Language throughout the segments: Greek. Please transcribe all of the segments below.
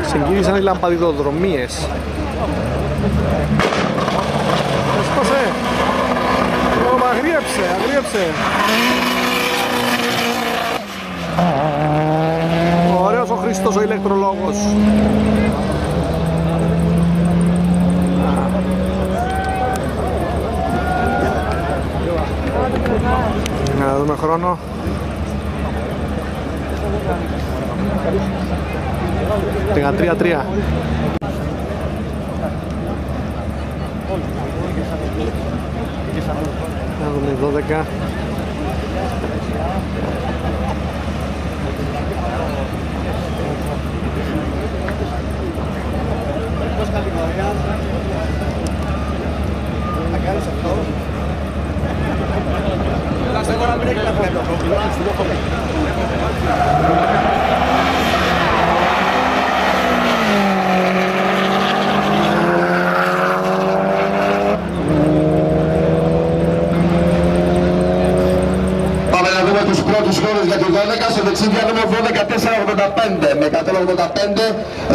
Ξεκίνησαν οι λαμπαδιδοδρομίες. Έσπασε. Αγρίεψε. Ωραίος ο Χριστός ο ηλεκτρολόγος. Να δούμε χρόνο. Πήγαν 3-3. Να δούμε 12. Για τη 12 στο δεξί διάδρομο 12-4-85 με 185,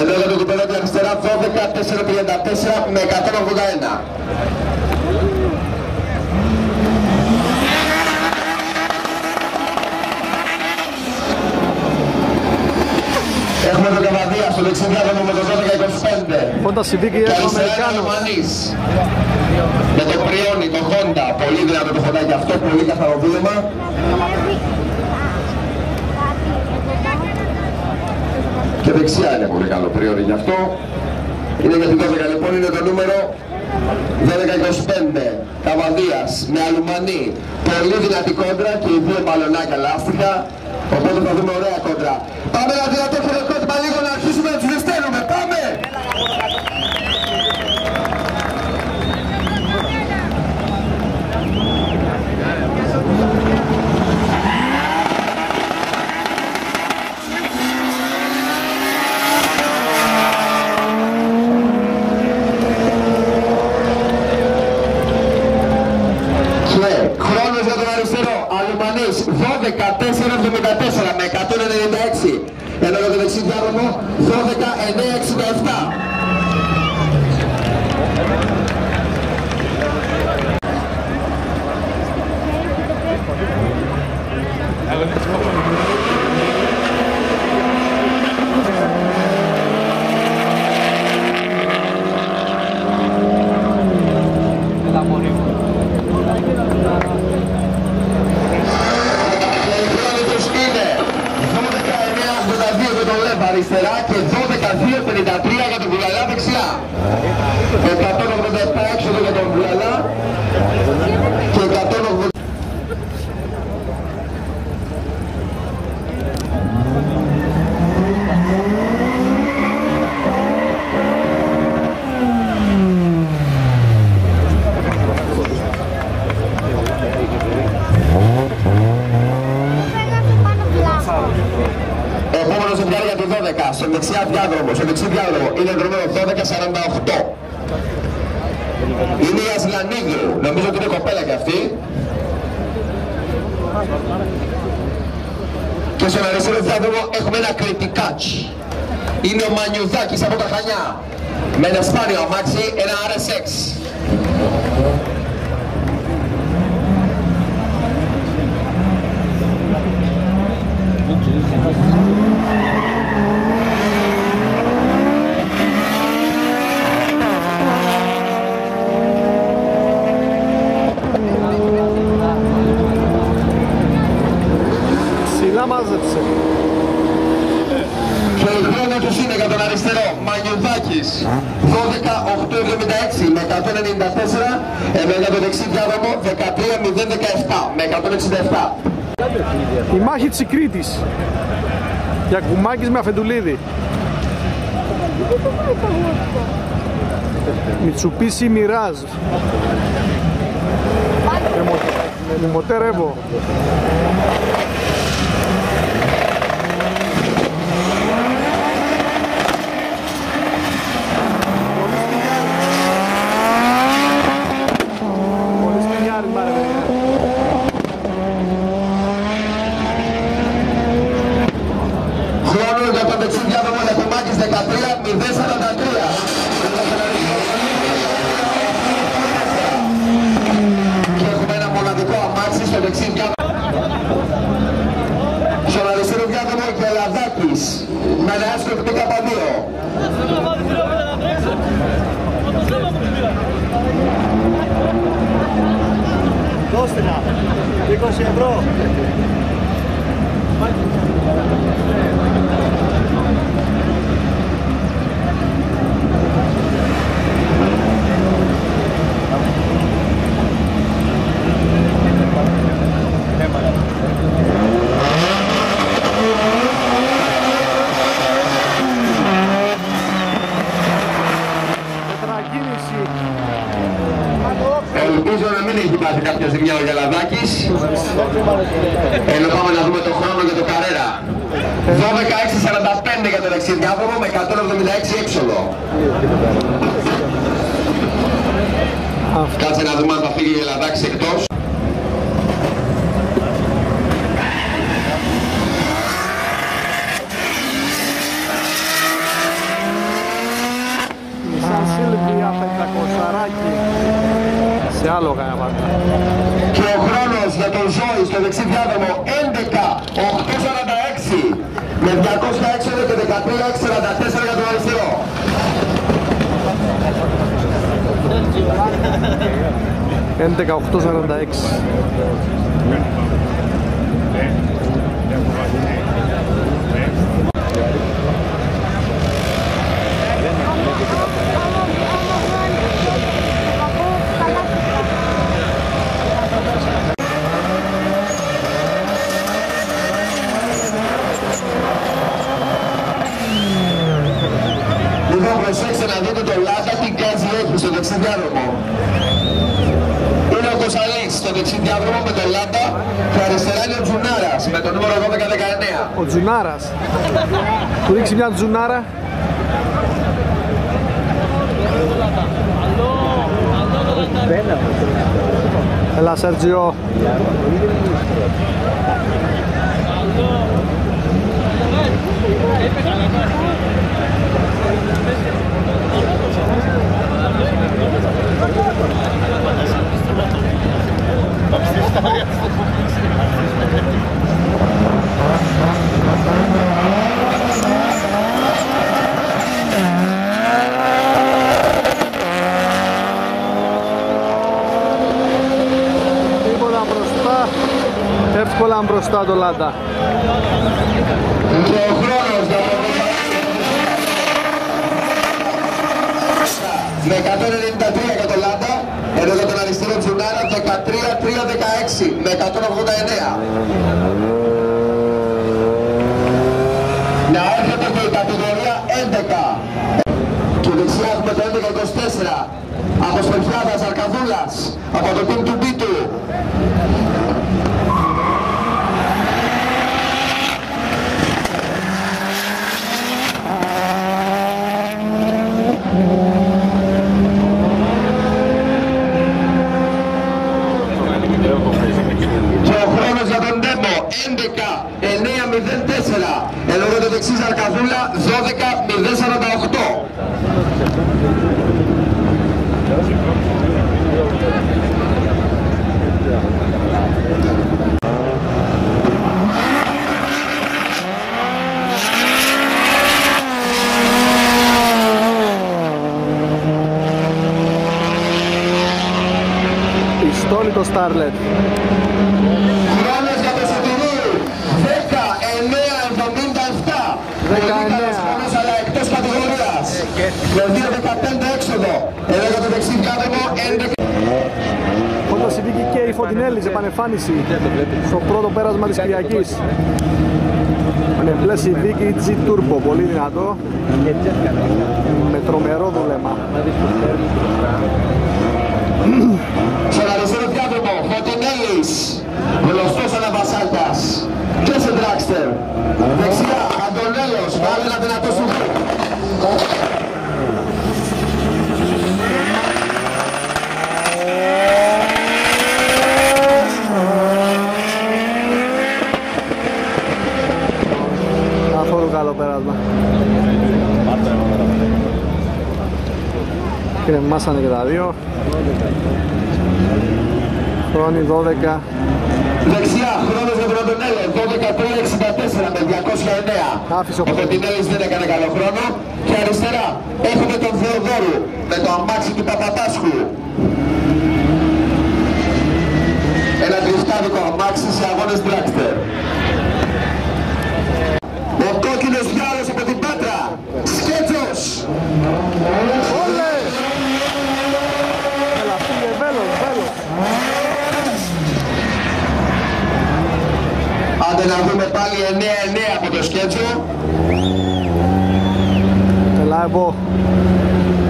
ενώ για το κυπέδο και αριστερά 12-4-34 με 181. Έχουμε το Καβαδία στο δεξί διάδρομο με το 12-25 Honda Civic και Αμερικάνος. Με το Πριόνι, το Honda, πολύ δυνατό το χοντάκι αυτό, πολύ καθαρό βούλωμα. Και δεξιά είναι πολύ καλό πριόνι γι' αυτό. Είναι για την 12 λοιπόν, είναι το νούμερο 12-25 Καβαδίας με αλουμανί. Πολύ δυνατή κόντρα και οι δύο μπαλονάκια λάστιχα. Οπότε θα δούμε ωραία κόντρα. Πάμε να δυνατό χειροκρότημα λίγο να αρχίσουμε να τους ζεσταίνουμε. Πάμε! Αλουμανής 12-4-74 με 196, ενώ για το δεξί διάδρομο 12-9-67. Αριστερά και 12-2-53 για τον Βουλαλά δεξιά. 187 έξοδο για τον Βουλαλά και 180. Επόμενο ζευγάρι για τη 12, στο δεξί διάδρομο, είναι το νούμερο 12-48. Είναι η Ασλανίδου, νομίζω ότι είναι κοπέλα κι αυτή. Και στον αριστερό διάδρομο έχουμε ένα κριτικάτσι. Είναι ο Μανιουδάκης από τα Χανιά. Με ένα σπάνιο αμάξι, ένα RSX. Ψηλά μάζεψε. Και η χρόνο τους είναι για τον αριστερό, Μανιουδάκης 12-8-76 με 194, ενώ για το δεξί διάδρομο 13-0-17 με 167. Η μάχη της Κρήτης. Για Κουμάκης με Αφεντουλίδη. Μιτσουπίσι Μιράζ. Με μοτέρ Εύω. Λαδάκης με ένα έσχο του Καπαδίο. Δώστε να, 20 ευρώ. Ελπίζω να μην έχει πάθει κάποια ζημιά ο Γελαδάκης. Ενώ πάμε να δούμε το χρόνο για το Καρέρα. 12:45 για το δεξιδιάδρομο με 176 έξοδο. Κάτσε να δούμε αν θα φύγει ο Γελαδάκης εκτός. Σίλβια 500 σε άλογα να πάτε. Και ο χρόνος για τον Ζώη στο δεξιδιάδρομο 11:846 με 200 έξοδο και 13:44 για τον αριστερό. 11:846. Προσέξτε να δείτε το Λάντα τι γκάζι έχει στο δεξιδιάδρομο. Είναι ο Κωνσταντίνης στο δεξιδιάδρομο με το Λάντα και αριστερά είναι ο Τζουνάρας με το νούμερο 1219. Ο Τζουνάρας. Του ρίξει μια Τζουνάρα. Έλα Σέρτζιο. Τίποτα μπροστά, εύκολα μπροστά το Λάντα. Και ο χρόνος με 193 για το Λάντα, ενώ για τον αριστερό Τζουνάρα 13:316 με 189. Να έρχεται και η κατηγορία 11. Και δεξιά έχουμε το 11:24 από Σπερχιάδας Αρκαδούλας, από το team του Μπίτου. Και ο χρόνος για τον Ντέμπο 11:904, ενώ για το δεξί Αρκαδούλα 12:048. Πιστόλι το Starlet. Χρόνος για το Σωτηρίου 19:77. 19. Χρόνος αλλά εκτός κατηγορίας. Με 2:15 έξοδο. Εδώ για το δεξί διάδρομο 11. Όταν συμβήκε και η Φωτεινέλης επανεμφάνιση στο πρώτο πέρασμα της Κυριακής. Ανεπλές η Βίκη G Turbo, πολύ δυνατό, με τρομερό δούλεμα. Στον αριστερό διάδρομο Φωτεινέλης, γνωστός αναβασάλτας και σε Dragster. Δεξιά Αντωνέλος, βάλε ένα δυνατό σου. Καθόλου καλό πέρασμα. Κρεμάσανε και τα δύο. Χρόνοι 12. Δεξιά, χρόνος για τον Αντωνέλο, 12:364 14 με 209. Άφησε ο Ο Φωτεινέλης δεν έκανε καλό χρόνο. Και αριστερά έχουμε τον Θεοδόρου με το αμάξι του Παπαπάσχου. Ένα τρισκάδικο αμάξι σε αγώνες Dragster. Ο κόκκινος διάολος από την Πάτρα, Σκέτσος. Όλε! Έλα, φύγε, βέλος. Άντε να δούμε πάλι 9-9 από το Σκέτσο. Έλα, εγώ.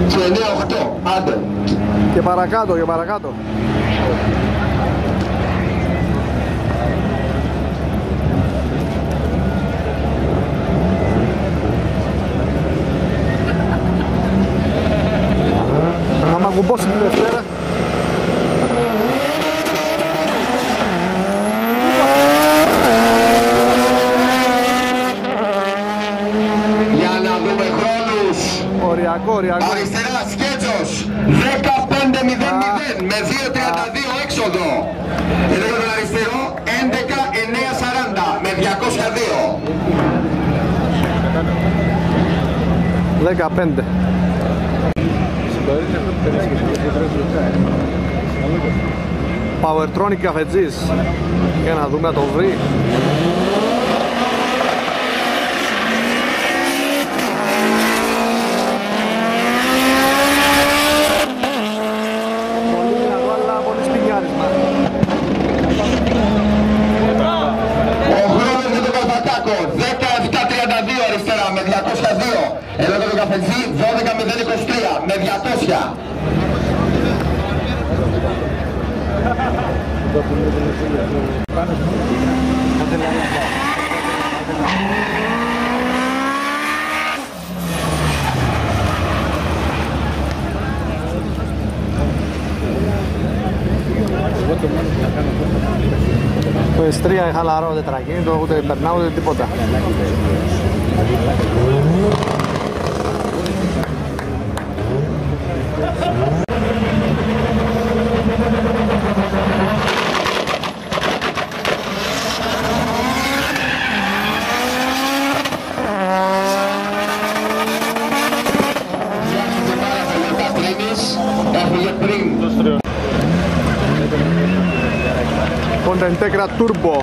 Και 9-8, άντε. Και παρακάτω. Άμα κουμπώσει τη Δευτέρα. Για να δούμε χρόνους. Οριακό. Αριστερά Σκέτσος 15-0-0 με 2-32 έξοδο. Εδώ για τον αριστερό 11-9-40 με 202. 15. Powertronic καφετζής. Για να δούμε να το βρει. Πολύ δυνατό, αλλά πολύ σπινιάρισμα. Ο χρόνος για τον Καλπακάκο 17-32 αριστερά με 202. Εδώ για τον Καφετζή 12-0-23 με 200. Το S3 είναι χαλαρό τετρακίνητο, ούτε περνάω ούτε τίποτα. Honda Integra Turbo.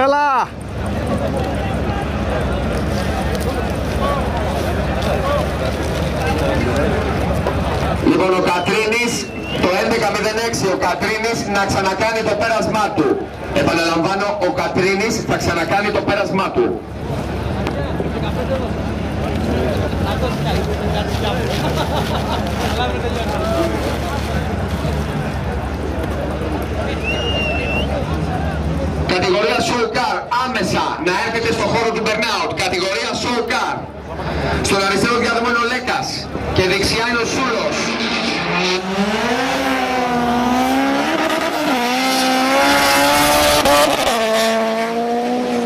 Έλα! Λοιπόν, ο Κατρίνης, το 11.06, ο Κατρίνης να ξανακάνει το πέρασμά του. Επαναλαμβάνω, ο Κατρίνης θα ξανακάνει το πέρασμά του. Κατηγορία Show Car, άμεσα να έρχεται στο χώρο του Burnout. Κατηγορία Show Car. Στον αριστερό διάδρομο είναι ο Λέκας και δεξιά είναι ο Σούλος.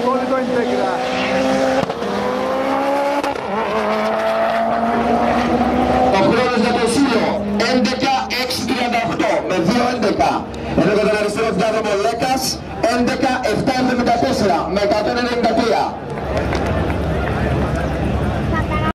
Σκόλιτο Integra. Ο χρόνος για τον Σούλο 11.638 με 2.11. Εδώ για τον αριστερό διάδρομο Λέκας 11.774 με 194.